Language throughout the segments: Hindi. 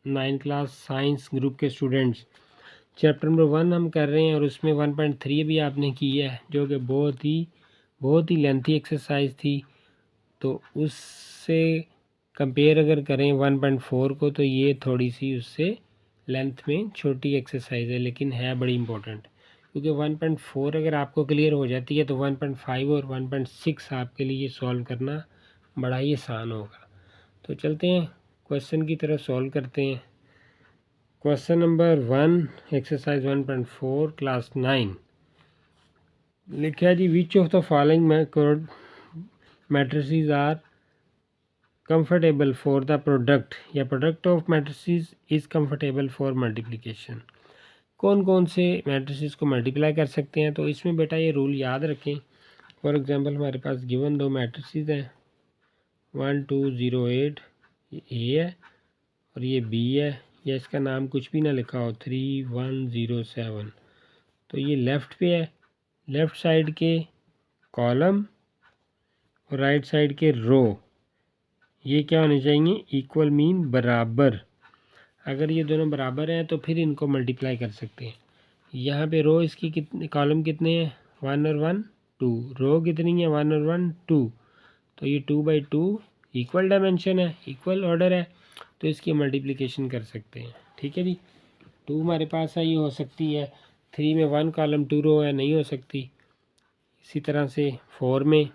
9 क्लास साइंस ग्रुप के स्टूडेंट्स, चैप्टर नंबर 1 हम कर रहे हैं और उसमें 1.3 भी आपने की है, जो कि बहुत ही लेंथी एक्सरसाइज थी। तो उससे कंपेयर अगर करें 1.4 को, तो ये थोड़ी सी उससे लेंथ में छोटी एक्सरसाइज है, लेकिन है बड़ी इंपॉर्टेंट, क्योंकि 1.4 अगर आपको क्लियर हो जाती है तो 1.5 और 1.6 आपके लिए सॉल्व करना बड़ा ही आसान होगा। तो चलते हैं क्वेश्चन की तरफ, सॉल्व करते हैं। क्वेश्चन नंबर 1 एक्सरसाइज 1.4 क्लास 9 लिखा है जी, which of the following matrices are comfortable for the product, या product of matrices is comfortable for multiplication. कौन कौन से मैट्रिसेस को मल्टीप्लाई कर सकते हैं? तो इसमें बेटा ये रूल याद रखें। फॉर एग्जांपल हमारे पास गिवन दो मैट्रिसेस हैं, 1 2 0 8 ए है और ये बी है, या इसका नाम कुछ भी ना लिखा हो 3 1 0 7। तो ये लेफ़्ट पे है, लेफ़्ट साइड के कॉलम और राइट साइड के रो, ये क्या होने चाहिए? इक्वल मीन बराबर। अगर ये दोनों बराबर हैं तो फिर इनको मल्टीप्लाई कर सकते हैं। यहाँ पे रो इसकी कितने, कॉलम कितने हैं? 1 और 1 2। रो कितनी है? 1 और 1 2। तो ये 2/2 इक्वल डायमेंशन है, इक्वल ऑर्डर है, तो इसकी मल्टीप्लिकेशन कर सकते हैं। ठीक है जी, 2 हमारे पास है, ये हो सकती है। 3 में 1 कॉलम 2 रो है, नहीं हो सकती। इसी तरह से 4 में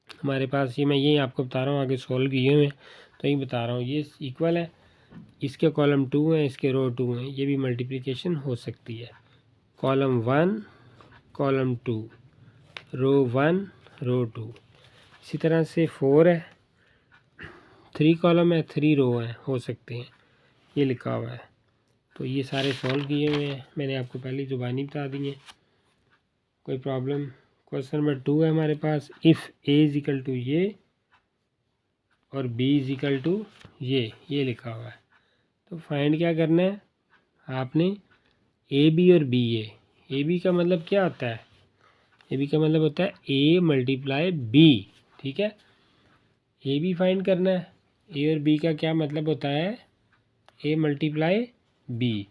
हमारे पास, ये मैं यही आपको बता रहा हूँ, आगे सॉल्व किए हुए हैं तो यही बता रहा हूँ, ये इक्वल है, इसके कॉलम 2 हैं, इसके रो 2 हैं, ये भी मल्टीप्लिकेशन हो सकती है। कॉलम 1 कॉलम 2 रो 1 रो 2। इसी तरह से 4 है, 3 कॉलम है 3 रो है, हो सकते हैं, ये लिखा हुआ है। तो ये सारे सॉल्व किए हुए हैं, मैंने आपको पहले ज़ुबानी बता दी है, कोई प्रॉब्लम। क्वेश्चन नंबर 2 है हमारे पास, if A is equal to ये और बी इज इक्वल टू ये लिखा हुआ है। तो फाइंड क्या करना है आपने? ए बी और बी ए बी का मतलब क्या होता है? ए बी का मतलब होता है ए मल्टीप्लाई बी। ठीक है, ए बी फाइंड करना है। ए और बी का क्या मतलब होता है? A multiply B.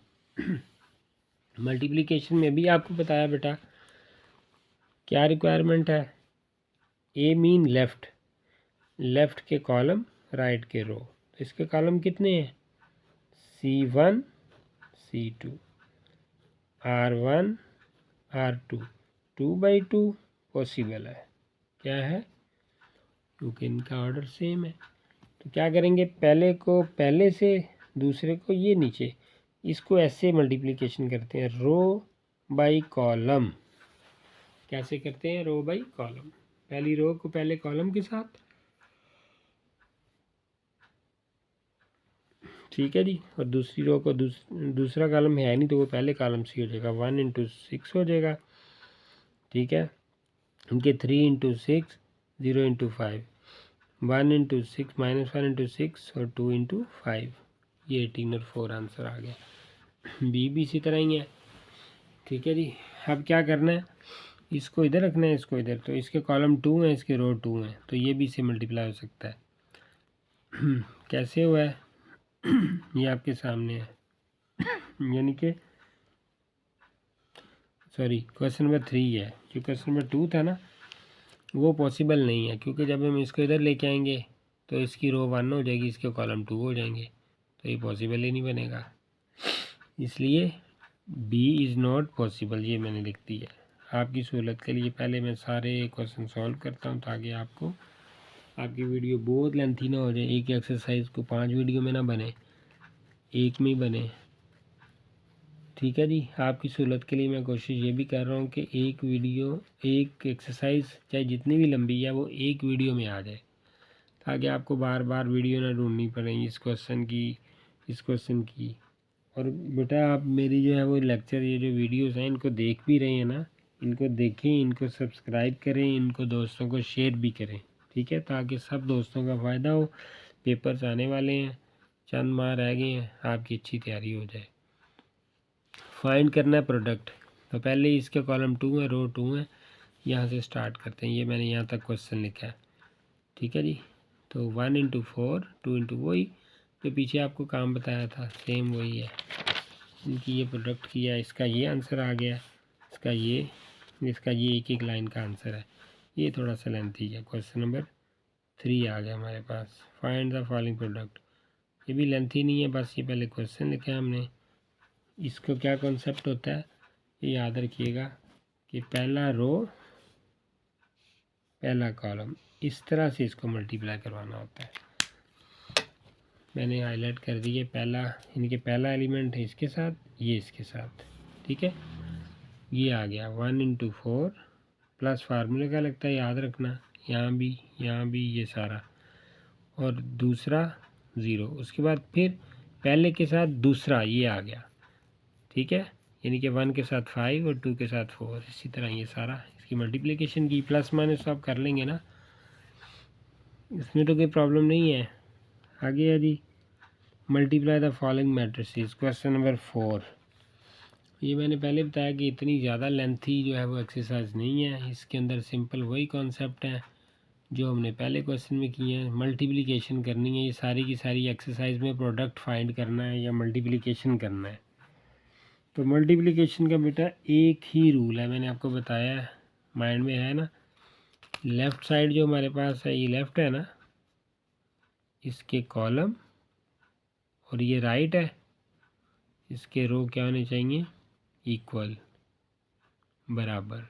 मल्टीप्लिकेशन में भी आपको बताया बेटा क्या रिक्वायरमेंट है? ए मीन लेफ़्ट, लेफ़्ट के कॉलम राइट के रो। तो इसके कॉलम कितने हैं? C1 C2 R1 R2। 2/2 possible है, क्या है? क्योंकि इनका ऑर्डर सेम है। तो क्या करेंगे, पहले को पहले से, दूसरे को ये नीचे, इसको ऐसे मल्टीप्लिकेशन करते हैं, रो बाई कॉलम। कैसे करते हैं? रो बाई कॉलम, पहली रो को पहले कॉलम के साथ। ठीक है जी, और दूसरी रो को दूसरा कॉलम है नहीं, तो वो पहले कॉलम से हो जाएगा, 1 × 6 हो जाएगा। ठीक है, इनके 3 × 6 0 × 5, 1 × 6 -1 × 6 और 2 × 5, ये 18 और 4 आंसर आ गया। बी भी इसी तरह ही है। ठीक है जी, अब क्या करना है, इसको इधर रखना है, इसको इधर। तो इसके कॉलम 2 हैं, इसके रो 2 हैं, तो ये भी इससे मल्टीप्लाई हो सकता है। कैसे हुआ है ये आपके सामने है, यानी कि सॉरी क्वेश्चन नंबर 3 है, जो क्वेश्चन नंबर 2 था ना, वो पॉसिबल नहीं है, क्योंकि जब हम इसको इधर लेके आएंगे तो इसकी रो 1 हो जाएगी, इसके कॉलम 2 हो जाएंगे, तो ये पॉसिबल ही नहीं बनेगा। इसलिए बी इज़ नॉट पॉसिबल, ये मैंने लिख दी है। आपकी सहूलत के लिए पहले मैं सारे क्वेश्चन सॉल्व करता हूँ, ताकि आपको आपकी वीडियो बहुत लेंथी ना हो जाए, एक एक्सरसाइज को 5 वीडियो में ना बने, एक में ही बने। ठीक है जी, आपकी सहूलत के लिए मैं कोशिश ये भी कर रहा हूँ कि एक वीडियो, एक एक्सरसाइज चाहे जितनी भी लंबी है वो एक वीडियो में आ जाए, ताकि आपको बार बार वीडियो ना ढूंढनी पड़े इस क्वेश्चन की, इस क्वेश्चन की। और बेटा आप मेरी जो है वो लेक्चर, ये जो वीडियोस हैं, इनको देख भी रहे हैं ना, इनको देखें, इनको सब्सक्राइब करें, इनको दोस्तों को शेयर भी करें। ठीक है, ताकि सब दोस्तों का फ़ायदा हो। पेपर्स आने वाले हैं, चंद माह रह गए हैं, आपकी अच्छी तैयारी हो जाए। फाइंड करना है प्रोडक्ट, तो पहले इसके कॉलम 2 है, रो 2 है, यहाँ से स्टार्ट करते हैं। ये मैंने यहाँ तक क्वेश्चन लिखा है। ठीक है जी, तो 1 × 4 2 × वही जो पीछे आपको काम बताया था सेम वही है। इनकी ये प्रोडक्ट किया, इसका ये आंसर आ गया, इसका ये एक एक लाइन का आंसर है। ये थोड़ा सा लेंथी है। क्वेश्चन नंबर 3 आ गया हमारे पास, फाइंड द फॉलोइंग प्रोडक्ट। ये भी लेंथी नहीं है, बस ये पहले क्वेश्चन लिखा है हमने। इसको क्या कॉन्सेप्ट होता है ये याद रखिएगा कि पहला रो पहला कॉलम, इस तरह से इसको मल्टीप्लाई करवाना होता है। मैंने हाईलाइट कर दिए, पहला एलिमेंट है इसके साथ, ये इसके साथ, ठीक है। ये आ गया 1 × 4 प्लस फार्मूले का लगता है, याद रखना, यहाँ भी ये सारा, और दूसरा 0। उसके बाद फिर पहले के साथ दूसरा ये आ गया, ठीक है, यानी कि 1 के साथ 5 और 2 के साथ 4। इसी तरह ये सारा इसकी मल्टीप्लिकेशन की, प्लस माइनस आप कर लेंगे ना, इसमें तो कोई प्रॉब्लम नहीं है। आगे है जी, multiply the following matrices. Question number 4। ये मैंने पहले बताया कि इतनी ज़्यादा लेंथी जो है वो एक्सरसाइज नहीं है। इसके अंदर सिंपल वही कॉन्सेप्ट है जो हमने पहले क्वेश्चन में किए हैं। मल्टीप्लिकेशन करनी है, ये सारी की सारी एक्सरसाइज में प्रोडक्ट फाइंड करना है या मल्टीप्लिकेशन करना है। तो मल्टीप्लिकेशन का बेटा एक ही रूल है, मैंने आपको बताया है, माइंड में है ना। लेफ़्ट साइड जो हमारे पास है, ये लेफ़्ट है ना, इसके कॉलम, और ये राइट है, इसके रो क्या होने चाहिए, इक्वल, बराबर।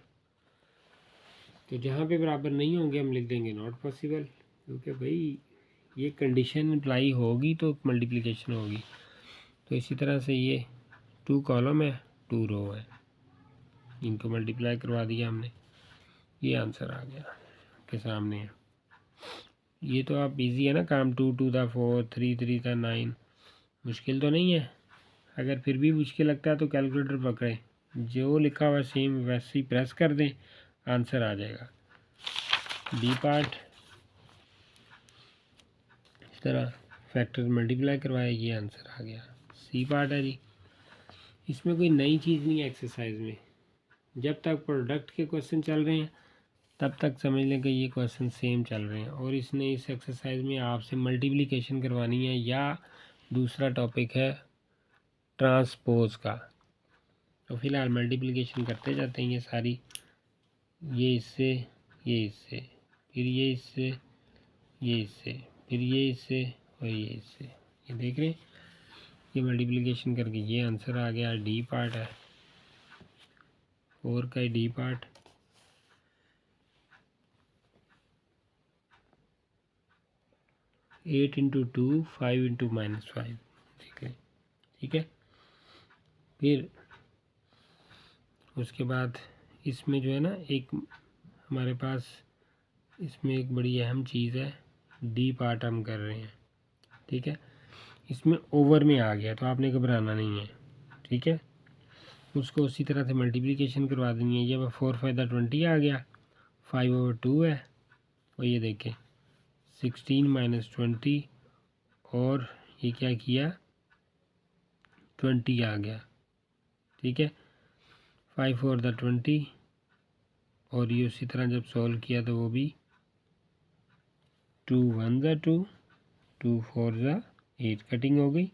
तो जहाँ पे बराबर नहीं होंगे हम लिख देंगे नॉट पॉसिबल, क्योंकि भाई ये कंडीशन अप्लाई होगी तो मल्टीप्लिकेशन होगी। तो इसी तरह से ये 2 कॉलम है 2 रो है, इनको मल्टीप्लाई करवा दिया हमने, ये आंसर आ गया आपके सामने है। ये तो आप इजी है ना काम, 2 × 2 = 4, 3 × 3 = 9, मुश्किल तो नहीं है। अगर फिर भी मुश्किल लगता है तो कैलकुलेटर पकड़े, जो लिखा हुआ सेम वैसे ही प्रेस कर दें, आंसर आ जाएगा। बी पार्ट इस तरह फैक्टर मल्टीप्लाई करवाया, ये आंसर आ गया। सी पार्ट है जी, इसमें कोई नई चीज़ नहीं है एक्सरसाइज में। जब तक प्रोडक्ट के क्वेश्चन चल रहे हैं तब तक समझ लें कि ये क्वेश्चन सेम चल रहे हैं, और इसने इस एक्सरसाइज में आपसे मल्टीप्लिकेशन करवानी है, या दूसरा टॉपिक है ट्रांसपोज का। तो फिलहाल मल्टीप्लिकेशन करते जाते हैं, ये सारी, ये इससे, ये इससे, फिर ये इससे, ये इससे, फिर ये इससे, और ये इससे, ये देख रहे हैं, ये मल्टीप्लिकेशन करके ये आंसर आ गया। डी पार्ट है 4 का, डी पार्ट। एट 8 × 2 5 × -5, देख लें, ठीक है। फिर उसके बाद इसमें जो है ना, एक हमारे पास इसमें एक बड़ी अहम चीज़ है, डी पार्ट हम कर रहे हैं, ठीक है। इसमें ओवर में आ गया तो आपने घबराना नहीं है, ठीक है। उसको उसी तरह से मल्टीप्लिकेशन करवा देनी है। ये 4 × 5 = 20 आ गया, 5/2 है, और ये देखें 16 - 20, और ये क्या किया, 20 आ गया, ठीक है। 5 × 4 = 20, और ये उसी तरह जब सॉल्व किया तो वो भी 2 × 1 = 2, 2 × 4 = 8, कटिंग हो गई।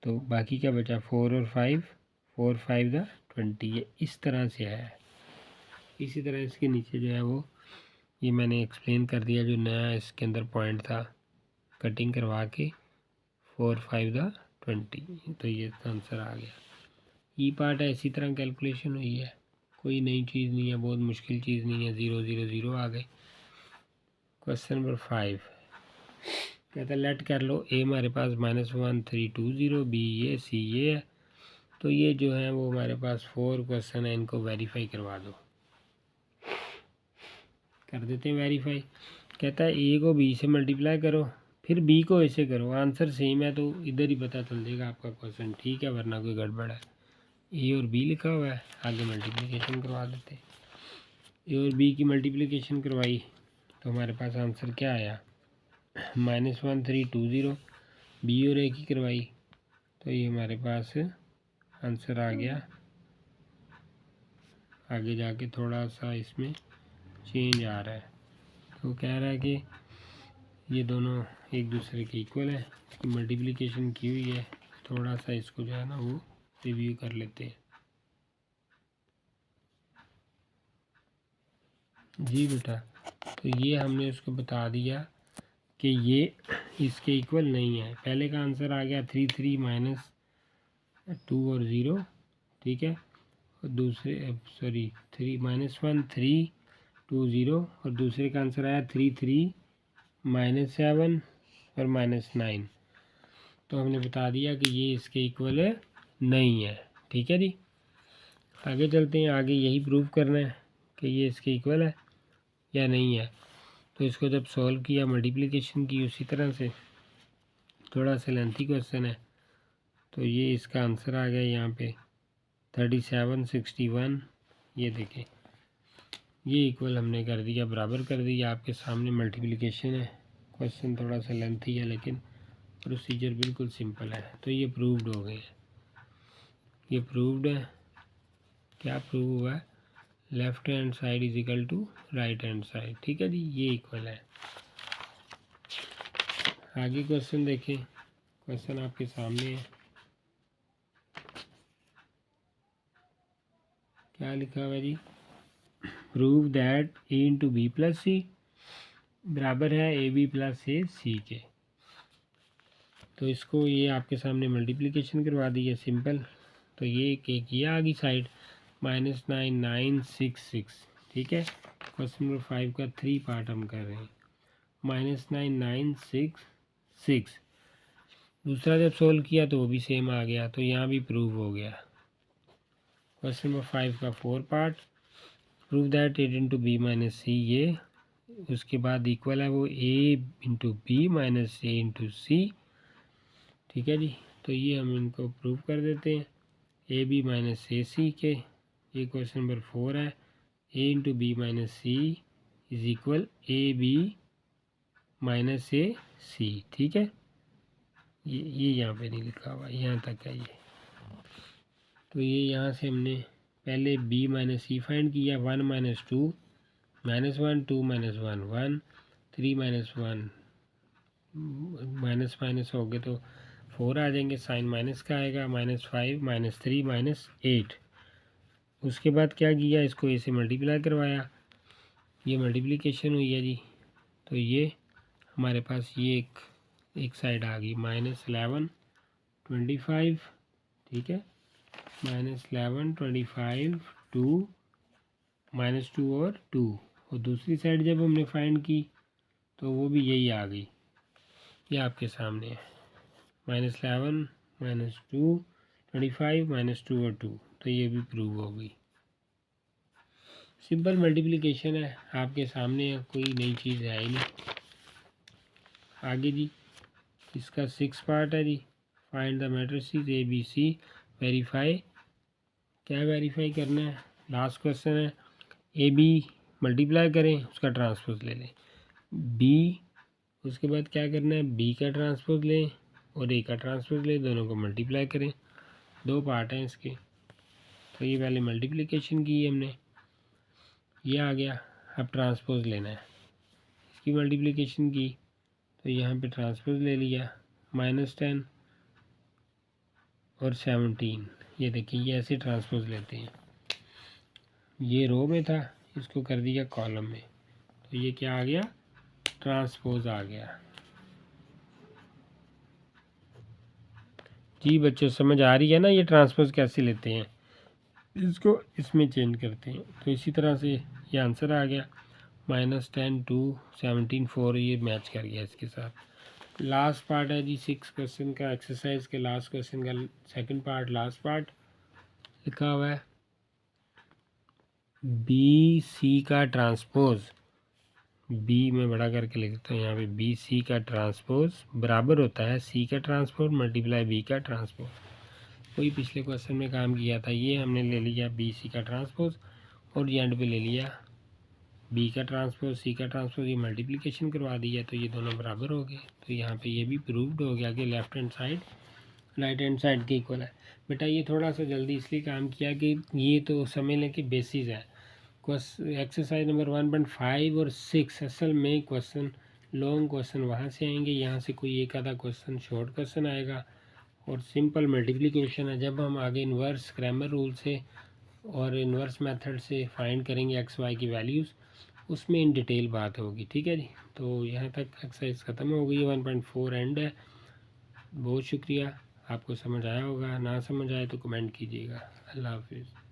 तो बाकी क्या बचा, 4 और 5, 4 × 5 = 20। ये इस तरह से है। इसी तरह इसके नीचे जो है वो ये मैंने एक्सप्लेन कर दिया, जो नया इसके अंदर पॉइंट था, कटिंग करवा के 4 × 5 = 20, तो ये आंसर आ गया। ई पार्ट है, इसी तरह कैलकुलेशन हुई है, कोई नई चीज़ नहीं है, बहुत मुश्किल चीज़ नहीं है। 0 0 0 आ गए। क्वेश्चन नंबर 5 कहता है लेट कर लो, ए हमारे पास -1 3 2 0, बी ये, सी ये है। तो ये जो है वो हमारे पास 4 क्वेश्चन है, इनको वेरीफाई करवा दो। कर देते हैं वेरीफाई। कहता है ए को बी से मल्टीप्लाई करो, फिर बी को ए से करो, आंसर सेम है तो इधर ही पता चल जाएगा आपका क्वेश्चन ठीक है, वरना कोई गड़बड़ है। ए और बी लिखा हुआ है, आगे मल्टीप्लिकेशन करवा देते। ए और बी की मल्टीप्लिकेशन करवाई तो हमारे पास आंसर क्या आया, -1 3 2 0। बी और ए की करवाई तो ये हमारे पास आंसर आ गया। आगे जाके थोड़ा सा इसमें चेंज आ रहा है, तो कह रहा है कि ये दोनों एक दूसरे के इक्वल है, इसकी मल्टीप्लिकेशन की हुई है। थोड़ा सा इसको जो है ना वो रिव्यू कर लेते हैं। जी बेटा, तो ये हमने उसको बता दिया कि ये इसके इक्वल नहीं है। पहले का आंसर आ गया 3 3 माइनस 2 और 0, ठीक है। और दूसरे सॉरी 3 माइनस 1 3 2 0, और दूसरे का आंसर आया 3 3 माइनस 7 और माइनस 9। तो हमने बता दिया कि ये इसके इक्वल है नहीं है, ठीक है जी। आगे चलते हैं, आगे यही प्रूव करना है कि ये इसके इक्वल है या नहीं है। तो इसको जब सॉल्व किया, मल्टीप्लिकेशन की उसी तरह से, थोड़ा सा लेंथी क्वेश्चन है, तो ये इसका आंसर आ गया यहाँ पे 37 61। ये देखें, ये इक्वल हमने कर दिया, बराबर कर दिया। आपके सामने मल्टीप्लिकेशन है, क्वेश्चन थोड़ा सा लेंथी है लेकिन प्रोसीजर बिल्कुल सिंपल है। तो ये प्रूव्ड हो गए, ये प्रूव्ड है। क्या प्रूव हुआ है? Left hand side is equal to right hand side, ठीक है जी, ये इक्वल है। आगे क्वेश्चन देखें, क्वेश्चन आपके सामने है। क्या लिखा हुआ है जी? Prove that A into B plus C बराबर है ए बी प्लस ए सी के। तो इसको ये आपके सामने मल्टीप्लिकेशन करवा दी है, सिंपल। तो ये एक ये आ गई साइड -9 9 6 6, ठीक है। क्वेश्चन नंबर 5 का 3 पार्ट हम कर रहे हैं। -9 9 6 6, दूसरा जब सोल्व किया तो वो भी सेम आ गया, तो यहाँ भी प्रूव हो गया। क्वेश्चन नंबर 5 का 4 part, prove that A into B minus C, ये उसके बाद इक्वल है वो A into B minus A into C, ठीक है जी। तो ये हम इनको प्रूव कर देते हैं, ए बी माइनस ए सी के। ये क्वेश्चन नंबर 4 है, A into B minus C is equal A B minus A C, ठीक है। ये यहाँ पे नहीं लिखा हुआ, यहाँ तक है ये। तो ये यहाँ से हमने पहले b माइनस सी फाइंड किया, 1 minus 2 minus 1 2 minus 1 1 3 minus 1 minus minus हो गए तो 4 आ जाएंगे, साइन माइनस का आएगा, -5 -3 -8। उसके बाद क्या किया, इसको ए से मल्टीप्लाई करवाया, ये मल्टीप्लिकेशन हुई है जी। तो ये हमारे पास ये एक साइड आ गई -11 25, ठीक है। -11 25 2 -2 और 2, और दूसरी साइड जब हमने फाइंड की तो वो भी यही आ गई, ये आपके सामने है -11 -2 25 -2 और 2। तो ये भी प्रूव हो गई, सिंपल मल्टीप्लिकेशन है आपके सामने है, कोई नई चीज़ है ही नहीं। आगे जी, इसका 6 पार्ट है जी, find the matrices A B C, verify. क्या वेरीफाई करना है? लास्ट क्वेश्चन है, ए बी मल्टीप्लाई करें, उसका ट्रांसपोज ले लें, बी उसके बाद क्या करना है, बी का ट्रांसपोज लें और ए का ट्रांसपोज लें, दोनों को मल्टीप्लाई करें। 2 पार्ट हैं इसके। तो ये पहले मल्टीप्लिकेशन की है हमने, ये आ गया। अब ट्रांसपोज लेना है, इसकी मल्टीप्लिकेशन की तो यहाँ पे ट्रांसपोज ले लिया, -10 और 17। ये देखिए, ये ऐसे ट्रांसपोज लेते हैं, ये रो में था, इसको कर दिया कॉलम में, तो ये क्या आ गया, ट्रांसपोज आ गया। जी बच्चों, समझ आ रही है ना ये ट्रांसपोज कैसे लेते हैं, इसको इसमें चेंज करते हैं। तो इसी तरह से ये आंसर आ गया, -10 2 17 4, ये मैच कर गया इसके साथ। लास्ट पार्ट है जी 6 क्वेश्चन का, एक्सरसाइज के लास्ट क्वेश्चन का सेकंड पार्ट, लास्ट पार्ट लिखा हुआ है, बी सी का ट्रांसपोज, बी में बड़ा करके लिखता हूँ यहाँ पे, बी सी का ट्रांसपोज बराबर होता है सी का ट्रांसपोज मल्टीप्लाई बी का ट्रांसपोज। वही पिछले क्वेश्चन में काम किया था, ये हमने ले लिया बी सी का ट्रांसपोज और एंड पे ले लिया बी का ट्रांसपोज सी का ट्रांसपोज, ये मल्टीप्लिकेशन करवा दिया, तो ये दोनों बराबर हो गए। तो यहाँ पे ये भी प्रूव्ड हो गया कि left hand side right hand side के इक्वल है। बेटा ये थोड़ा सा जल्दी इसलिए काम किया कि ये तो समझ लें कि बेसिस है। एक्सरसाइज नंबर 1.5 और 6 असल में क्वेश्चन लॉन्ग क्वेश्चन वहाँ से आएंगे, यहाँ से कोई एक आधा क्वेश्चन शॉर्ट क्वेश्चन आएगा। और सिंपल मल्टीप्लिकेशन है, जब हम आगे इन्वर्स क्रैमर रूल से और इन्वर्स मेथड से फाइंड करेंगे एक्स वाई की वैल्यूज़, उसमें इन डिटेल बात होगी। ठीक है जी, तो यहाँ तक एक्सरसाइज ख़त्म हो गई। 1.4 एंड है। बहुत शुक्रिया, आपको समझ आया होगा, ना समझ आए तो कमेंट कीजिएगा। अल्लाह हाफिज़।